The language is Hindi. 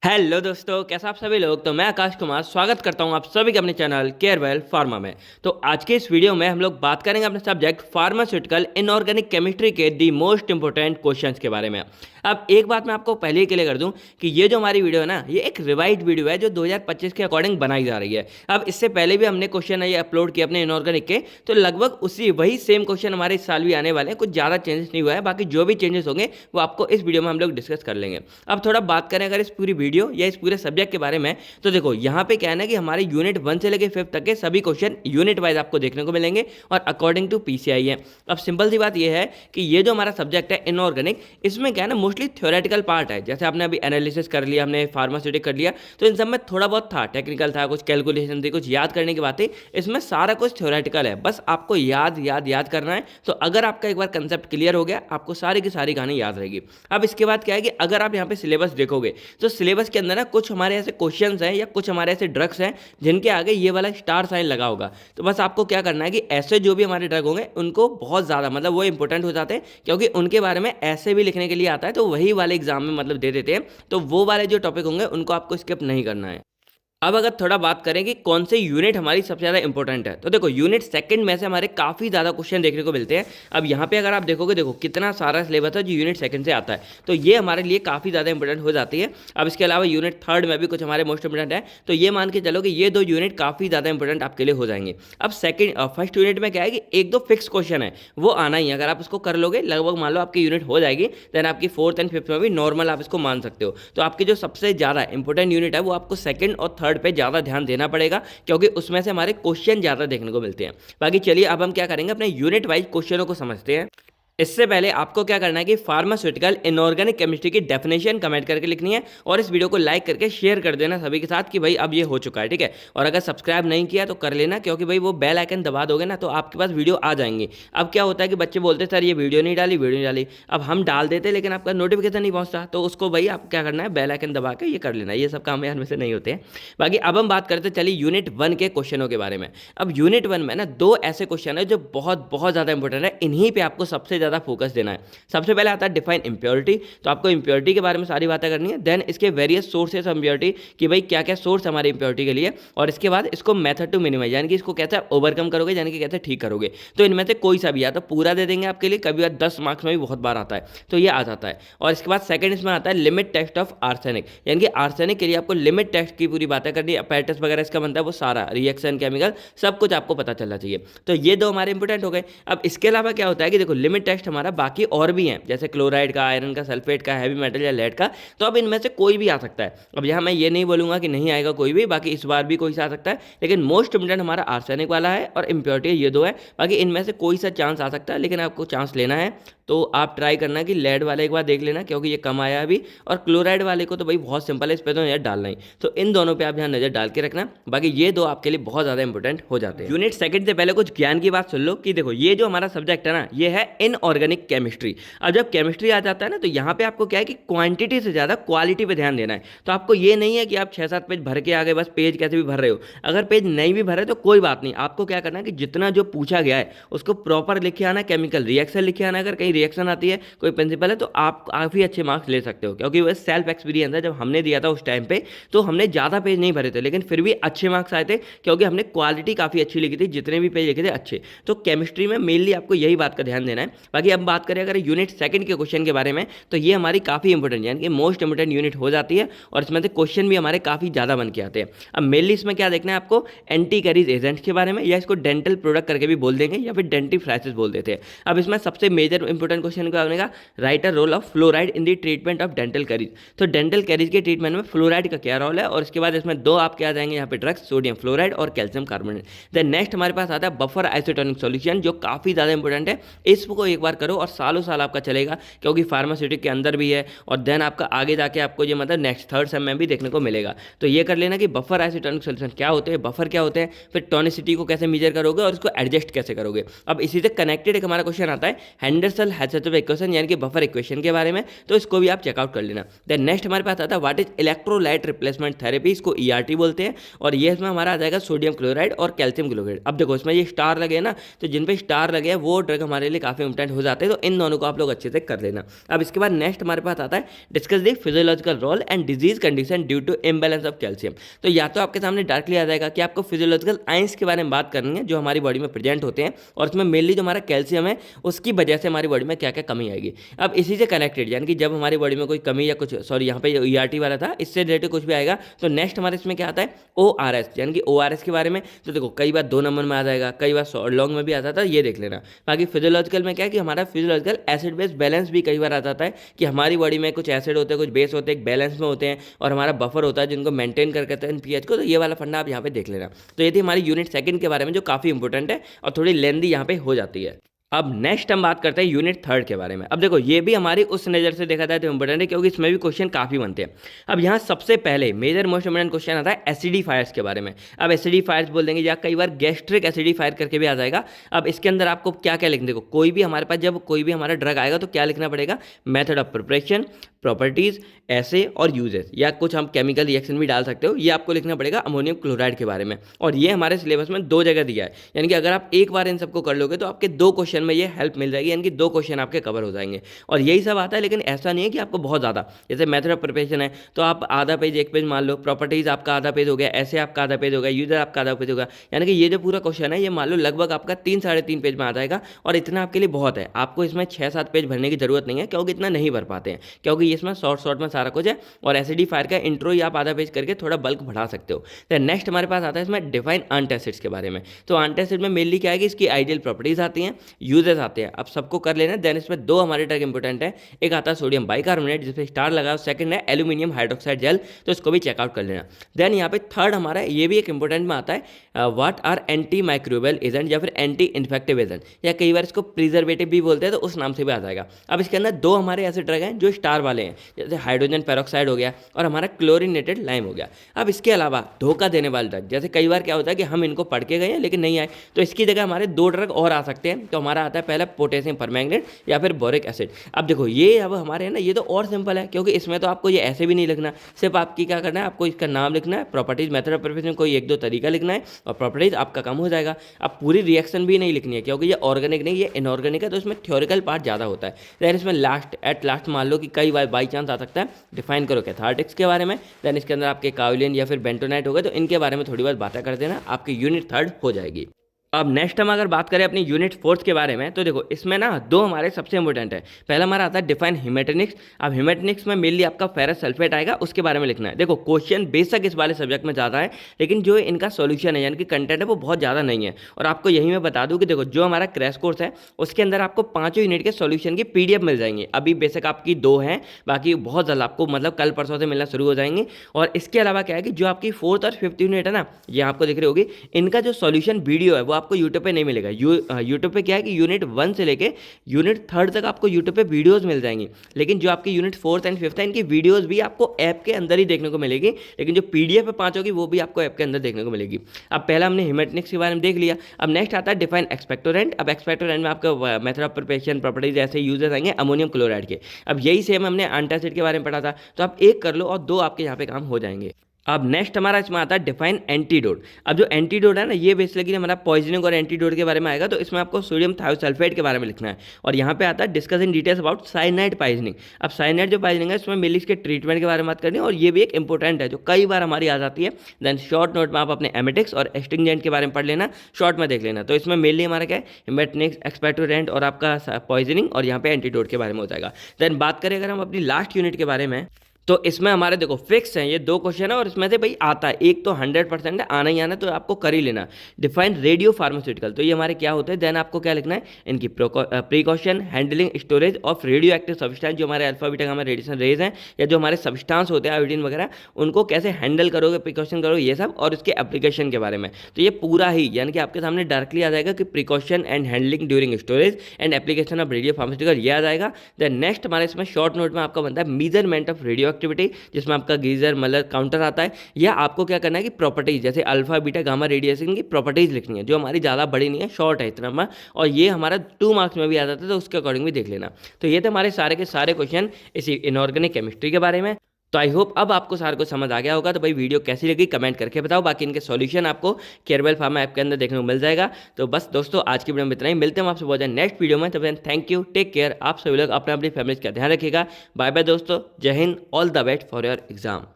हेलो दोस्तों, कैसा आप सभी लोग। तो मैं आकाश कुमार स्वागत करता हूं आप सभी के अपने चैनल केयरवेल फार्मा में। तो आज के इस वीडियो में हम लोग बात करेंगे अपने सब्जेक्ट फार्मास्यूटिकल इनऑर्गेनिक केमिस्ट्री के दी मोस्ट इंपोर्टेंट क्वेश्चंस के बारे में। अब एक बात मैं आपको पहले ही क्लियर कर दूं कि ये जो हमारी वीडियो है ना, ये एक रिवाइज्ड वीडियो है जो 2025 के अकॉर्डिंग बनाई जा रही है। अब इससे पहले भी हमने क्वेश्चन ये अपलोड किए अपने इनऑर्गेनिक के, तो लगभग उसी वही सेम क्वेश्चन हमारे इस साल भी आने वाले हैं। कुछ ज़्यादा चेंजेस नहीं हुआ है, बाकी जो भी चेंजेस होंगे वो आपको इस वीडियो में हम लोग डिस्कस कर लेंगे। अब थोड़ा बात करें अगर इस पूरी वीडियो या इस पूरे सब्जेक्ट के बारे में, तो देखो यहाँ पे क्या है ना कि हमारे यूनिट 1 से लेकर 5 तक के सभी क्वेश्चन यूनिट वाइज आपको देखने को मिलेंगे और अकॉर्डिंग टू पीसीआई है। अब सिंपल सी बात ये है कि ये जो हमारा सब्जेक्ट है इनऑर्गेनिक, इसमें क्या है ना मोस्टली थ्योरेटिकल पार्ट है। जैसे आपने अभी एनालिसिस कर लिया, हमने फार्मास्यूटिक कर लिया, तो इन सब में थोड़ा बहुत था, टेक्निकल था, कुछ कैलकुलेशन थी, कुछ याद करने की बातें। इसमें सारा कुछ थ्योरेटिकल है, बस आपको याद याद याद करना है। तो अगर आपका एक बार कंसेप्ट क्लियर हो गया, आपको सारी की सारी कहानी याद रहेगी। अब इसके बाद क्या है कि अगर आप यहाँ पे सिलेबस देखोगे तो सिलेबस के अंदर ना कुछ हमारे ऐसे क्वेश्चंस हैं या कुछ हमारे ऐसे ड्रग्स हैं जिनके आगे ये वाला स्टार साइन लगा होगा। तो बस आपको क्या करना है कि ऐसे जो भी हमारे ड्रग होंगे उनको बहुत ज़्यादा मतलब वो इंपॉर्टेंट हो जाते हैं, क्योंकि उनके बारे में ऐसे भी लिखने के लिए आता है, तो वही वाले एग्जाम में मतलब दे देते हैं। तो वो वाले जो टॉपिक होंगे उनको आपको स्किप नहीं करना है। अब अगर थोड़ा बात करें कि कौन से यूनिट हमारी सबसे ज़्यादा इंपॉर्टेंट है, तो देखो यूनिट सेकंड में से हमारे काफ़ी ज़्यादा क्वेश्चन देखने को मिलते हैं। अब यहाँ पे अगर आप देखोगे, देखो कितना सारा सिलेबस है जो यूनिट सेकंड से आता है, तो ये हमारे लिए काफ़ी ज़्यादा इंपॉर्टेंट हो जाती है। अब इसके अलावा यूनिट थर्ड में भी कुछ हमारे मोस्ट इंपॉर्टेंट है, तो ये मान के चलो कि ये दो यूनिट काफ़ी ज़्यादा इंपॉर्टेंट आपके लिए हो जाएंगे। अब फर्स्ट यूनिट में क्या है कि एक दो फिक्स क्वेश्चन है, वो आना ही है। अगर आप उसको कर लोगे, लगभग मान लो आपकी यूनिट हो जाएगी, देन आपकी फोर्थ एंड फिफ्थ में भी नॉर्मल आप इसको मान सकते हो। तो आपकी जो सबसे ज़्यादा इंपॉर्टेंट यूनिट है वो आपको सेकंड और थर्ड पे ज़्यादा ध्यान देना पड़ेगा, क्योंकि उसमें से हमारे क्वेश्चन ज्यादा देखने को मिलते हैं। बाकी चलिए अब हम क्या करेंगे, अपने यूनिट वाइज क्वेश्चनों को समझते हैं। इससे पहले आपको क्या करना है कि फार्मास्यूटिकल इनऑर्गेनिक केमिस्ट्री की डेफिनेशन कमेंट करके लिखनी है और इस वीडियो को लाइक करके शेयर कर देना सभी के साथ कि भाई अब ये हो चुका है, ठीक है। और अगर सब्सक्राइब नहीं किया तो कर लेना, क्योंकि भाई वो बेल आइकन दबा दोगे ना तो आपके पास वीडियो आ जाएंगी। अब क्या होता है कि बच्चे बोलते सर ये वीडियो नहीं डाली, वीडियो नहीं डाली। अब हम डाल देते लेकिन आपका नोटिफिकेशन नहीं पहुंचता, तो उसको भाई आप क्या करना है, बेल आइकन दबा के ये कर लेना। ये सब काम यार में से नहीं होते हैं। बाकी अब हम बात करते चलिए यूनिट 1 के क्वेश्चनों के बारे में। अब यूनिट 1 में ना दो ऐसे क्वेश्चन है जो बहुत बहुत ज़्यादा इंपॉर्टेंट है, इन्हीं पर आपको सबसे ज़्यादा फोकस देना है। सबसे पहले आता है डिफाइन इंप्योरिटी, तो आपको इंप्योरिटी के बारे में सारी बातें करनी है। देन इसके वेरियस सोर्सेस ऑफ इंप्योरिटी, कि भाई क्या क्या सोर्स हमारी इंप्योरिटी के लिए, और इसके बाद इसको मेथड टू मिनिमाइज, यानी कि इसको कैसे ओवरकम करोगे, यानी कि कैसे ठीक करोगे। तो इनमें से कोई सा भी, या तो पूरा दे देंगे आपके लिए, कभी 10 मार्क्स में भी बहुत बार आता है, तो ये आ जाता है। और इसके बाद सेकंड इसमें आता है लिमिट टेस्ट ऑफ आर्सेनिक, यानी कि आर्सेनिक के लिए आपको लिमिट टेस्ट की पूरी बातें करनी है। पैरेटस वगैरह इसका बनता है, वो सारा रिएक्शन केमिकल सब कुछ आपको पता चलना चाहिए। तो ये दो हमारे इंपॉर्टेंट हो गए। अब इसके अलावा क्या होता है कि देखो लिमिट टेस्ट हमारा बाकी और भी हैं, जैसे क्लोराइड का, आयरन का, सल्फेट का, हैवी मेटल या लेड का। तो अब इनमें से कोई भी आ सकता है। अब यहाँ मैं ये नहीं बोलूंगा कि नहीं आएगा कोई भी, बाकी इस बार भी कोई सा आ सकता है, लेकिन मोस्ट इंपोर्टेंट हमारा आर्सेनिक वाला है और इंप्योरिटी ये दो है। बाकी इनमें से कोई सा चांस आ सकता है, लेकिन आपको चांस लेना है तो आप ट्राई करना कि लेड वाले एक बार देख लेना, क्योंकि ये कम आया अभी। और क्लोराइड वाले को तो भाई बहुत सिंपल है, इस पर तो नजर डालना ही। तो इन दोनों पे आप यहाँ नजर डाल के रखना, बाकी ये दो आपके लिए बहुत ज्यादा इंपॉर्टेंट हो जाते हैं। यूनिट सेकंड से पहले कुछ ज्ञान की बात सुन लो कि देखो ये जो हमारा सब्जेक्ट है ना, ये है इनऑर्गेनिक केमिस्ट्री। अब जब केमिस्ट्री आ जाता है ना, तो यहाँ पे आपको क्या है कि क्वांटिटी से ज्यादा क्वालिटी पे ध्यान देना है। तो आपको ये नहीं है कि आप 6-7 पेज भर के आ गए, बस पेज कैसे भी भर रहे हो। अगर पेज नहीं भी भरे तो कोई बात नहीं, आपको क्या करना है कि जितना जो पूछा गया है उसको प्रॉपर लिखे आना, केमिकल रिएक्शन लिखे आना। अगर कहीं रिएक्शन आती है, कोई प्रिंसिपल है, तो आप काफ़ी अच्छे मार्क्स ले सकते हो, क्योंकि वो सेल्फ एक्सपीरियंस है। जब हमने दिया था उस टाइम पे तो हमने ज़्यादा पेज नहीं भरे थे, लेकिन फिर भी अच्छे मार्क्स आए थे, क्योंकि हमने क्वालिटी काफ़ी अच्छी लिखी थी, जितने भी पेज लिखे थे अच्छे। तो केमिस्ट्री में मेनली आपको यही बात का ध्यान देना है। बाकी अब बात करें अगर यूनिट सेकंड के क्वेश्चन के बारे में, तो ये हमारी काफ़ी इंपॉर्टेंट, यानी कि मोस्ट इंपॉर्टेंट यूनिट हो जाती है, और इसमें से क्वेश्चन भी हमारे काफ़ी ज़्यादा बन के आते हैं। अब मेनली इसमें क्या देखना है आपको, एंटी कैरीज एजेंट्स के बारे में, या इसको डेंटल प्रोडक्ट करके भी बोल देंगे, या फिर डेंटिफ्राइसिस बोल देते हैं। अब इसमें सबसे मेजर इंपॉर्टेंट क्वेश्चन क्या बनेगा, write a role of fluoride in the treatment of dental caries. तो डेंटल कैरीज के ट्रीटमेंट में फ्लोराइड का क्या रोल है, और इसके बाद इसमें दो आपके आ जाएंगे यहाँ पे ड्रग्स, सोडियम फ्लोराइड और कैल्शियम कार्बोनेट। देन नेक्स्ट हमारे पास आता है बफर आइसोटोनिक सॉल्यूशन, जो काफ़ी ज़्यादा इंपॉर्टेंट है। इसको एक बार करो और सालों साल आपका चलेगा, क्योंकि फार्मास्यूटिक के अंदर भी है, और देन आपका आगे जाके आपको ये मतलब नेक्स्ट थर्ड सेम में भी देखने को मिलेगा। तो ये कर लेना कि बफर आइसोटोनिक सॉल्यूशन क्या होते हैं, बफर क्या होते हैं, फिर टोनिसिटी को कैसे मेजर करोगे और उसको एडजस्ट कैसे करोगे। अब इसी से कनेक्टेड एक हमारा क्वेश्चन आता है हेंडरसन-हैचेसहोफ इक्वेशन, यानी कि बफर इक्वेशन के बारे में, तो इसको भी आप चेकआउट कर लेना। देन नेक्स्ट हमारे पास आता है what is electrolyte replacement therapy, इसको ईआरटी बोलते हैं, और ये इसमें हमारा आ जाएगा सोडियम क्लोराइड और कैल्शियम क्लोराइड। अब देखो इसमें ये स्टार लगे ना, तो जिन पे स्टार लगे हैं वो ड्रग हमारे लिए काफ़ी इंपॉर्टेंट इंपॉर्टेंट हो जाते हैं, तो इन दोनों को आप लोग अच्छे से कर लेना। अब इसके बाद नेक्स्ट हमारे पास आता है discuss the physiological role and disease condition due to imbalance of calcium. तो या तो आपके सामने डायरेक्टली आ जाएगा कि आपको फिजियोलॉजिकल आयंस के बारे में बात करनी है जो हमारी बॉडी में प्रेजेंट होते हैं, और इसमें मेनली जो हमारा कैल्शियम है उसकी वजह से हमारी बॉडी में क्या क्या कमी आएगी। अब इसी से कनेक्टेड यानी कि जब हमारी बॉडी में कोई कमी या कुछ, सॉरी यहाँ पे ERT वाला था, इससे रिलेटेड कुछ भी आएगा तो नेक्स्ट हमारे इसमें क्या आता है ORS, यानी कि ORS के बारे में। तो देखो कई बार 2 नंबर में आ जाएगा, कई बार शॉर्ट लॉन्ग में भी आता था, ये देख लेना। बाकी फिजियोलॉजिकल में क्या है कि हमारा फिजियोलॉजिकल एसिड बेस बैलेंस भी कई बार आ जाता है कि हमारी बॉडी में कुछ एसिड होते हैं, कुछ बेस होते हैं, बैलेंस में होते हैं, और हमारा बफर होता है जिनको मेंटेन करके रखते हैं pH को। तो ये वाला फंडा आप यहाँ पे देख लेना। तो ये थी हमारी यूनिट सेकंड के बारे में जो काफ़ी इंपॉर्टेंट है और थोड़ी लेंदी यहाँ पे हो जाती है। अब नेक्स्ट हम बात करते हैं यूनिट थर्ड के बारे में। अब देखो ये भी हमारी उस नज़र से देखा जाए तो इंपॉर्टेंट है क्योंकि इसमें भी क्वेश्चन काफ़ी बनते हैं। अब यहाँ सबसे पहले मेजर मोस्ट इंपॉर्टेंट क्वेश्चन आता है एसिडिफायर्स के बारे में। अब एसिडिफायर्स बोल देंगे या कई बार गैस्ट्रिक एसिडिफायर करके भी आ जाएगा। अब इसके अंदर आपको क्या क्या लिखना, देखो कोई भी हमारे पास जब कोई भी हमारा ड्रग आएगा तो क्या लिखना पड़ेगा, मेथड ऑफ प्रिपरेशन, प्रॉपर्टीज, ऐसे और यूजेस, या कुछ हम केमिकल रिएक्शन भी डाल सकते हो, ये आपको लिखना पड़ेगा अमोनियम क्लोराइड के बारे में। और ये हमारे सिलेबस में 2 जगह दिया है, यानी कि अगर आप एक बार इन सबको कर लोगे तो आपके 2 क्वेश्चन में ये हेल्प मिल जाएगी, यानी कि 2 क्वेश्चन आपके कवर हो जाएंगे। और यही सब आता है, लेकिन ऐसा नहीं है कि आपको बहुत ज़्यादा, जैसे मेथड ऑफ प्रिपरेशन है तो आप आधा पेज 1 पेज मान लो, प्रॉपर्टीज आपका आधा पेज हो गया, ऐसे आपका आधा पेज हो गया, यूजर आपका आधा पेज होगा, यानी कि ये जो पूरा क्वेश्चन है ये मान लो लगभग आपका 3 साढ़े 3 पेज में आ जाएगा। और इतना आपके लिए बहुत है, आपको इसमें 6-7 पेज भरने की जरूरत नहीं है क्योंकि इतना नहीं भर पाते हैं, क्योंकि इसमें शॉर्ट में सारा कुछ है। और एसिडिफायर का इंट्रो ही आप आधा पेज करके थोड़ा बल्क बढ़ा सकते हो। तो नेक्स्ट हमारे पास आता है इसमें डिफाइन एंटासिड्स के बारे में। तो एंटासिड में मेनली क्या है कि इसकी आइडियल प्रॉपर्टीज आती हैं, यूजेस आते हैं। अब सबको कर लेना। देन इसमें 2 हमारे ड्रग इंपॉर्टेंट है, एक आता है सोडियम बाइकार्बोनेट जिसपे स्टार लगाओ, सेकंड है एल्यूमिनियम हाइड्रोक्साइड जेल, तो इसको भी चेकआउट कर लेना। देन यहाँ पे थर्ड हमारा ये भी एक इंपॉर्टेंट में आता है what are anti microbial agent या फिर एंटी इन्फेक्टिव एजेंट, या कई बार इसको प्रिजर्वेटिव भी बोलते हैं, तो उस नाम से भी आ जाएगा। अब इसके अंदर 2 हमारे ऐसे ड्रग हैं जो स्टार वाले हैं, जैसे हाइड्रोजन पेरोक्साइड हो गया और हमारा क्लोरीनेटेड लाइम हो गया। अब इसके अलावा धोखा देने वाले ड्रग, जैसे कई बार क्या होता है कि हम इनको पढ़ के गए हैं लेकिन नहीं आए, तो इसकी जगह हमारे 2 ड्रग और आ सकते हैं। तो हमारा आता है पहला पोटेशियम परमैंगनेट या फिर बोरिक एसिड। अब देखो ये अब हमारे है ना, ये तो और सिंपल है क्योंकि इसमें तो आपको ये ऐसे भी नहीं लिखना, सिर्फ आपकी क्या करना है, आपको इसका नाम लिखना है, प्रॉपर्टीज, मेथड ऑफ प्रिपरेशन कोई 1-2 तरीका लिखना है और प्रॉपर्टीज आपका काम हो जाएगा। अब पूरी रिएक्शन भी नहीं लिखनी है क्योंकि ये ऑर्गेनिक नहीं, ये इनऑर्गेनिक है, तो इसमें थ्योरिकल पार्ट ज़्यादा होता है। देन इसमें एट लास्ट मान लो कि कई बार बाई चांस आ सकता है डिफाइन करो कैथार्टिक्स के बारे में। देन इसके अंदर आपके काउलिन या फिर बेंटोनाइट हो गए, तो इनके बारे में थोड़ी बहुत बातें कर देना, आपकी यूनिट थर्ड हो जाएगी। अब नेक्स्ट हम अगर बात करें अपनी यूनिट फोर्थ के बारे में, तो देखो इसमें ना 2 हमारे सबसे इंपॉर्टेंट है। पहला हमारा आता है डिफाइन हिमेटेनिक्स। अब हिमेटेनिक्स में मेनली आपका फेरस सल्फेट आएगा, उसके बारे में लिखना है। देखो क्वेश्चन बेशक इस वाले सब्जेक्ट में ज़्यादा है, लेकिन जो इनका सॉल्यूशन है यानी कि कंटेंट है वो बहुत ज़्यादा नहीं है। और आपको यही मैं बता दूँ कि देखो जो हमारा क्रैश कोर्स है उसके अंदर आपको 5 यूनिट के सॉल्यूशन की PDF मिल जाएंगी। अभी बेशक आपकी 2 हैं, बाकी बहुत जल्द आपको मतलब कल परसों से मिलना शुरू हो जाएंगे। और इसके अलावा क्या है कि जो आपकी 4th और 5th यूनिट है ना, ये आपको दिख रही होगी, इनका जो सॉल्यूशन वीडियो है वो आपको यूट्यूब पे नहीं मिलेगा। यूट्यूब पे क्या है कि यूनिट 1 से लेके यूनिट 3 तक आपको यूट्यूब पे वीडियोस मिल जाएंगी, लेकिन जो आपकी यूनिट 4th एंड 5th है इनकी वीडियोस भी आपको ऐप के अंदर ही देखने को मिलेगी, लेकिन जो PDF पे 5 होगी वो भी आपको ऐप के अंदर देखने को मिलेगी। अब पहला हमने हिमेटेनिक्स के बारे में देख लिया। अब नेक्स्ट आता है डिफाइन एक्सपेक्टोरेंट। अब एक्सपेक्टोरेंट में आपका मेथड ऑफ प्रिपरेशन, प्रॉपर्टीज, ऐसे यूजेस आएंगे अमोनियम क्लोराइड के। अब यही सेम हमने एंटासिड के बारे में पढ़ा था, तो आप 1 कर लो और 2 आपके यहाँ पे काम हो जाएंगे। अब नेक्स्ट हमारा इसमें आता है डिफाइन एंटीडोट। अब जो एंटीडोट है ना, ये बेसिकली हमारा पॉइजनिंग और एंटीडोट के बारे में आएगा, तो इसमें आपको सोडियम थायोसल्फेट के बारे में लिखना है। और यहाँ पे आता है discuss in details about cyanide poisoning. अब साइनाइड जो पॉइजनिंग है इसमें मेनली इसके ट्रीटमेंट के बारे में बात करनी है, और ये भी एक इंपॉर्टेंट है जो कई बार हमारी आ जाती है। देन शॉर्ट नोट में आप अपने एमेटिक्स और एक्सटिंजेंट के बारे में पढ़ लेना, शॉर्ट में देख लेना। तो इसमें मेनली हमारा क्या है, हिमेटेनिक्स, एक्सपेक्टोरेंट और आपका पॉइजनिंग, और यहाँ पे एंटीडोट के बारे में हो जाएगा। देन बात करें अगर हम अपनी लास्ट यूनिट के बारे में, तो इसमें हमारे देखो फिक्स हैं ये 2 क्वेश्चन है, और इसमें से भाई आता है एक तो 100% है, आना ही आना, तो आपको कर ही लेना। डिफाइन रेडियो फार्मास्यूटिकल, तो ये हमारे क्या होते हैं। देन आपको क्या लिखना है, इनकी precaution, handling, storage of radioactive substance, जो हमारे alpha beta gamma radiation rays हैं, या जो हमारे सब्सटेंस होते हैं आयोडीन वगैरह, उनको कैसे हैंडल करोगे, प्रिकॉशन करोगे, ये सब, और इसके एप्लीकेशन के बारे में। तो ये पूरा ही यानी कि आपके सामने डायरेक्टली आ जाएगा कि precaution and handling during storage and application of radio pharmaceutical, ये आ जाएगा। देन नेक्स्ट हमारे इसमें शॉर्ट नोट में आपका बनता है मेजरमेंट ऑफ रेडियो एक्टिविटी, जिसमें आपका गीजर मतलब काउंटर आता है। या आपको क्या करना है कि प्रॉपर्टीज, जैसे अल्फा बीटा गामा रेडिएशन की प्रॉपर्टीज लिखनी है, जो हमारी ज़्यादा बड़ी नहीं है, शॉर्ट है इतना में, और ये हमारा 2 मार्क्स में भी आ जाता है, तो उसके अकॉर्डिंग भी देख लेना। तो ये थे हमारे सारे के सारे क्वेश्चन इसी इनऑर्गेनिक केमिस्ट्री के बारे में। तो आई होप अब आपको सारा कुछ समझ आ गया होगा। तो भाई वीडियो कैसी लगी कमेंट करके बताओ, बाकी इनके सॉल्यूशन आपको केयरवेल फार्मा ऐप के अंदर देखने को मिल जाएगा। तो बस दोस्तों आज की वीडियो में इतना ही, मिलते हैं आपसे बहुत जल्द नेक्स्ट वीडियो में। तब तक थैंक यू, टेक केयर, आप सभी लोग अपने अपनी फैमिली का ध्यान रखिएगा। बाय बाय दोस्तों, जय Hind, all the best for your exam.